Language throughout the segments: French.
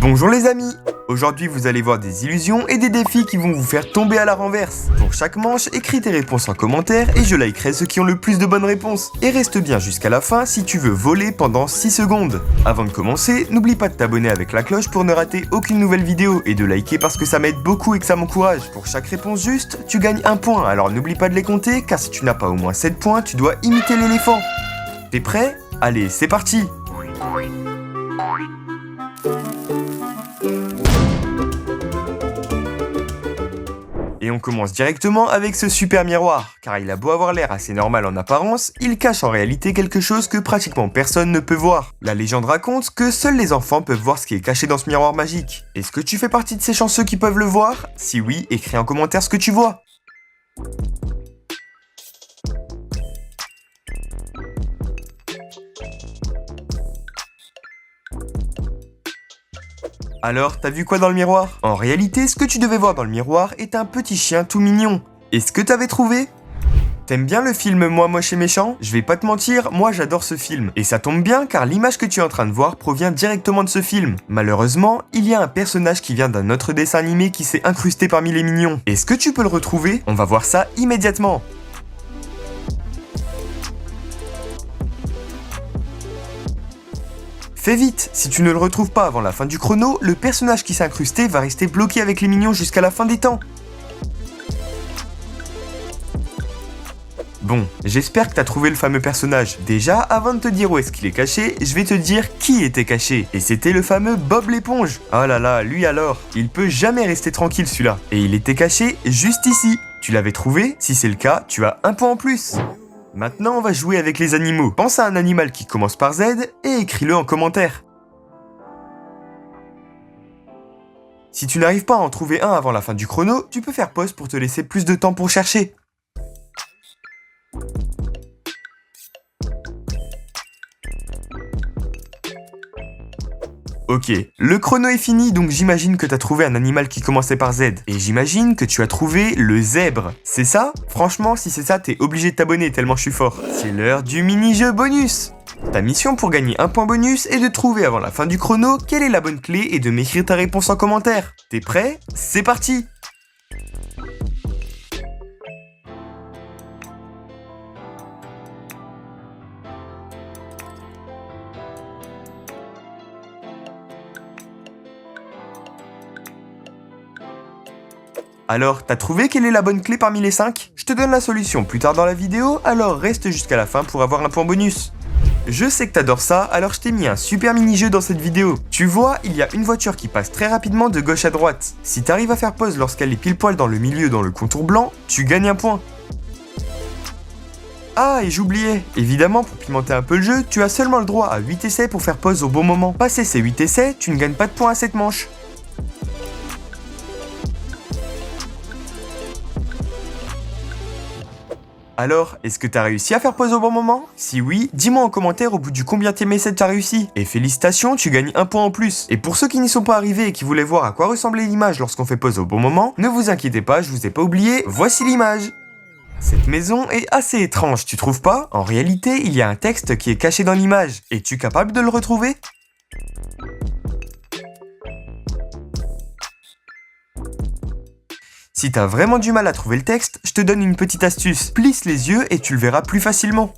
Bonjour les amis! Aujourd'hui vous allez voir des illusions et des défis qui vont vous faire tomber à la renverse. Pour chaque manche, écris tes réponses en commentaire et je likerai ceux qui ont le plus de bonnes réponses. Et reste bien jusqu'à la fin si tu veux voler pendant 6 secondes. Avant de commencer, n'oublie pas de t'abonner avec la cloche pour ne rater aucune nouvelle vidéo et de liker parce que ça m'aide beaucoup et que ça m'encourage. Pour chaque réponse juste, tu gagnes 1 point, alors n'oublie pas de les compter car si tu n'as pas au moins 7 points, tu dois imiter l'éléphant. T'es prêt? Allez, c'est parti! Et on commence directement avec ce super miroir, car il a beau avoir l'air assez normal en apparence, il cache en réalité quelque chose que pratiquement personne ne peut voir. La légende raconte que seuls les enfants peuvent voir ce qui est caché dans ce miroir magique. Est-ce que tu fais partie de ces chanceux qui peuvent le voir? Si oui, écris en commentaire ce que tu vois. Alors, t'as vu quoi dans le miroir? En réalité, ce que tu devais voir dans le miroir est un petit chien tout mignon. Est-ce que t'avais trouvé? T'aimes bien le film Moi Moche et Méchant? Je vais pas te mentir, moi j'adore ce film. Et ça tombe bien car l'image que tu es en train de voir provient directement de ce film. Malheureusement, il y a un personnage qui vient d'un autre dessin animé qui s'est incrusté parmi les mignons. Est-ce que tu peux le retrouver? On va voir ça immédiatement. Fais vite, si tu ne le retrouves pas avant la fin du chrono, le personnage qui s'est incrusté va rester bloqué avec les mignons jusqu'à la fin des temps. Bon, j'espère que t'as trouvé le fameux personnage. Déjà, avant de te dire où est-ce qu'il est caché, je vais te dire qui était caché. Et c'était le fameux Bob l'éponge. Oh là là, lui alors, il peut jamais rester tranquille celui-là. Et il était caché juste ici. Tu l'avais trouvé? Si c'est le cas, tu as 1 point en plus. Maintenant, on va jouer avec les animaux. Pense à un animal qui commence par Z et écris-le en commentaire. Si tu n'arrives pas à en trouver un avant la fin du chrono, tu peux faire pause pour te laisser plus de temps pour chercher. Ok, le chrono est fini, donc j'imagine que t'as trouvé un animal qui commençait par Z. Et j'imagine que tu as trouvé le zèbre. C'est ça? Franchement, si c'est ça, t'es obligé de t'abonner tellement je suis fort. C'est l'heure du mini-jeu bonus. Ta mission pour gagner 1 point bonus est de trouver avant la fin du chrono quelle est la bonne clé et de m'écrire ta réponse en commentaire. T'es prêt? C'est parti! Alors, t'as trouvé quelle est la bonne clé parmi les 5? Je te donne la solution plus tard dans la vidéo, alors reste jusqu'à la fin pour avoir un point bonus. Je sais que t'adores ça, alors je t'ai mis un super mini-jeu dans cette vidéo. Tu vois, il y a une voiture qui passe très rapidement de gauche à droite. Si t'arrives à faire pause lorsqu'elle est pile poil dans le milieu dans le contour blanc, tu gagnes un point. Ah, et j'oubliais, évidemment pour pimenter un peu le jeu, tu as seulement le droit à 8 essais pour faire pause au bon moment. Passer ces 8 essais, tu ne gagnes pas de points à cette manche. Alors, est-ce que t'as réussi à faire pause au bon moment? Si oui, dis-moi en commentaire au bout du combien tes essais t'as réussi. Et félicitations, tu gagnes 1 point en plus. Et pour ceux qui n'y sont pas arrivés et qui voulaient voir à quoi ressemblait l'image lorsqu'on fait pause au bon moment, ne vous inquiétez pas, je vous ai pas oublié, voici l'image. Cette maison est assez étrange, tu trouves pas? En réalité, il y a un texte qui est caché dans l'image. Es-tu capable de le retrouver? Si t'as vraiment du mal à trouver le texte, je te donne une petite astuce. Plisse les yeux et tu le verras plus facilement.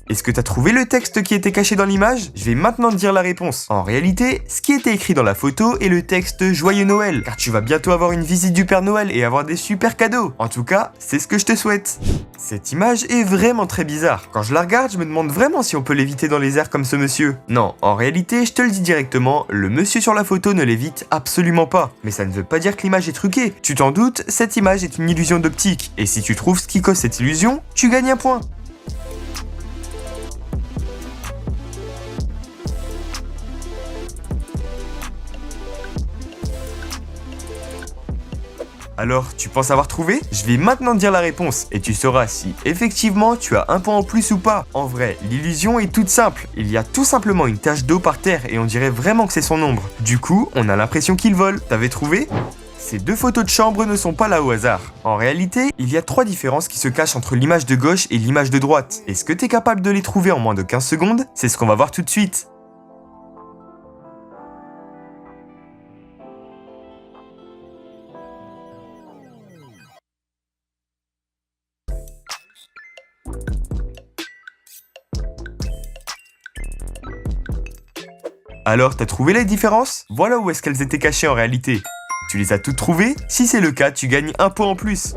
Est-ce que t'as trouvé le texte qui était caché dans l'image? Je vais maintenant te dire la réponse. En réalité, ce qui était écrit dans la photo est le texte Joyeux Noël, car tu vas bientôt avoir une visite du Père Noël et avoir des super cadeaux. En tout cas, c'est ce que je te souhaite. Cette image est vraiment très bizarre. Quand je la regarde, je me demande vraiment si on peut l'éviter dans les airs comme ce monsieur. Non, en réalité, je te le dis directement, le monsieur sur la photo ne l'évite absolument pas. Mais ça ne veut pas dire que l'image est truquée. Tu t'en doutes, cette image est une illusion d'optique. Et si tu trouves ce qui cause cette illusion, tu gagnes un point. Alors, tu penses avoir trouvé? Je vais maintenant te dire la réponse et tu sauras si effectivement tu as 1 point en plus ou pas. En vrai, l'illusion est toute simple. Il y a tout simplement une tache d'eau par terre et on dirait vraiment que c'est son ombre. Du coup, on a l'impression qu'il vole. T'avais trouvé? Ces deux photos de chambre ne sont pas là au hasard. En réalité, il y a 3 différences qui se cachent entre l'image de gauche et l'image de droite. Est-ce que tu es capable de les trouver en moins de 15 secondes? C'est ce qu'on va voir tout de suite. Alors, t'as trouvé les différences? Voilà où est-ce qu'elles étaient cachées en réalité. Tu les as toutes trouvées? Si c'est le cas, tu gagnes un point en plus.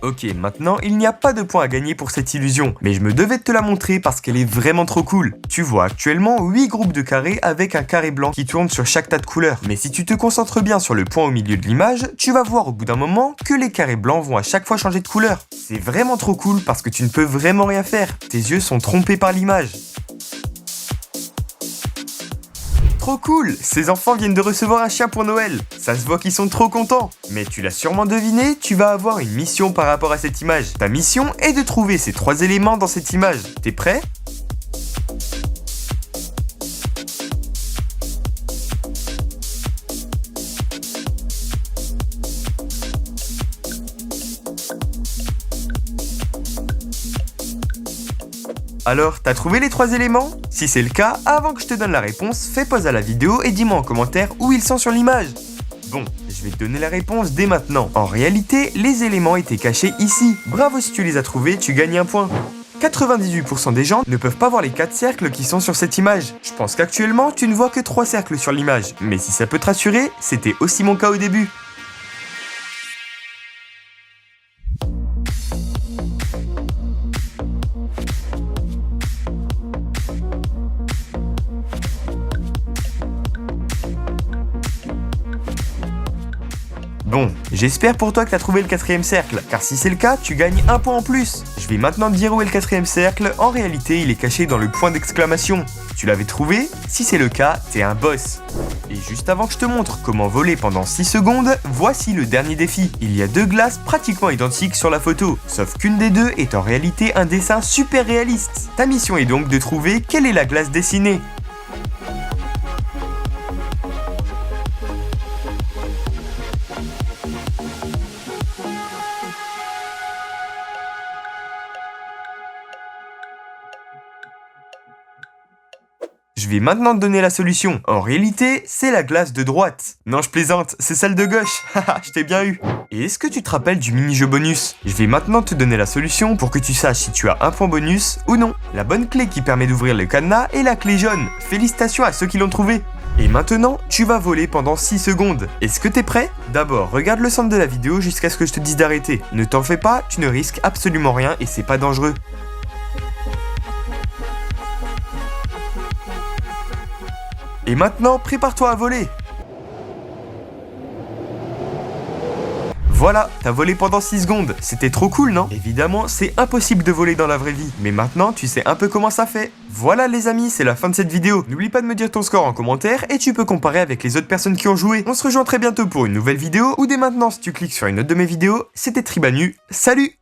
Ok, maintenant, il n'y a pas de point à gagner pour cette illusion, mais je me devais de te la montrer parce qu'elle est vraiment trop cool. Tu vois actuellement 8 groupes de carrés avec un carré blanc qui tourne sur chaque tas de couleurs. Mais si tu te concentres bien sur le point au milieu de l'image, tu vas voir au bout d'un moment que les carrés blancs vont à chaque fois changer de couleur. C'est vraiment trop cool parce que tu ne peux vraiment rien faire. Tes yeux sont trompés par l'image. Trop cool! Ces enfants viennent de recevoir un chien pour Noël. Ça se voit qu'ils sont trop contents. Mais tu l'as sûrement deviné, tu vas avoir une mission par rapport à cette image. Ta mission est de trouver ces 3 éléments dans cette image. T'es prêt? Alors, t'as trouvé les 3 éléments? Si c'est le cas, avant que je te donne la réponse, fais pause à la vidéo et dis-moi en commentaire où ils sont sur l'image. Bon, je vais te donner la réponse dès maintenant. En réalité, les éléments étaient cachés ici. Bravo si tu les as trouvés, tu gagnes un point. 98% des gens ne peuvent pas voir les 4 cercles qui sont sur cette image. Je pense qu'actuellement, tu ne vois que 3 cercles sur l'image. Mais si ça peut te rassurer, c'était aussi mon cas au début. Bon, j'espère pour toi que t'as trouvé le 4e cercle, car si c'est le cas, tu gagnes un point en plus. Je vais maintenant te dire où est le 4e cercle, en réalité il est caché dans le point d'exclamation. Tu l'avais trouvé? Si c'est le cas, t'es un boss. Et juste avant que je te montre comment voler pendant 6 secondes, voici le dernier défi. Il y a 2 glaces pratiquement identiques sur la photo, sauf qu'une des deux est en réalité un dessin super réaliste. Ta mission est donc de trouver quelle est la glace dessinée. Je vais maintenant te donner la solution. En réalité, c'est la glace de droite. Non, je plaisante, c'est celle de gauche. Haha, je t'ai bien eu. Et est-ce que tu te rappelles du mini-jeu bonus? Je vais maintenant te donner la solution pour que tu saches si tu as un point bonus ou non. La bonne clé qui permet d'ouvrir le cadenas est la clé jaune. Félicitations à ceux qui l'ont trouvé. Et maintenant, tu vas voler pendant 6 secondes. Est-ce que t'es prêt? D'abord, regarde le centre de la vidéo jusqu'à ce que je te dise d'arrêter. Ne t'en fais pas, tu ne risques absolument rien et c'est pas dangereux. Et maintenant, prépare-toi à voler. Voilà, t'as volé pendant 6 secondes. C'était trop cool, non? Évidemment, c'est impossible de voler dans la vraie vie. Mais maintenant, tu sais un peu comment ça fait. Voilà les amis, c'est la fin de cette vidéo. N'oublie pas de me dire ton score en commentaire et tu peux comparer avec les autres personnes qui ont joué. On se rejoint très bientôt pour une nouvelle vidéo ou dès maintenant si tu cliques sur une autre de mes vidéos. C'était Tribanu, salut!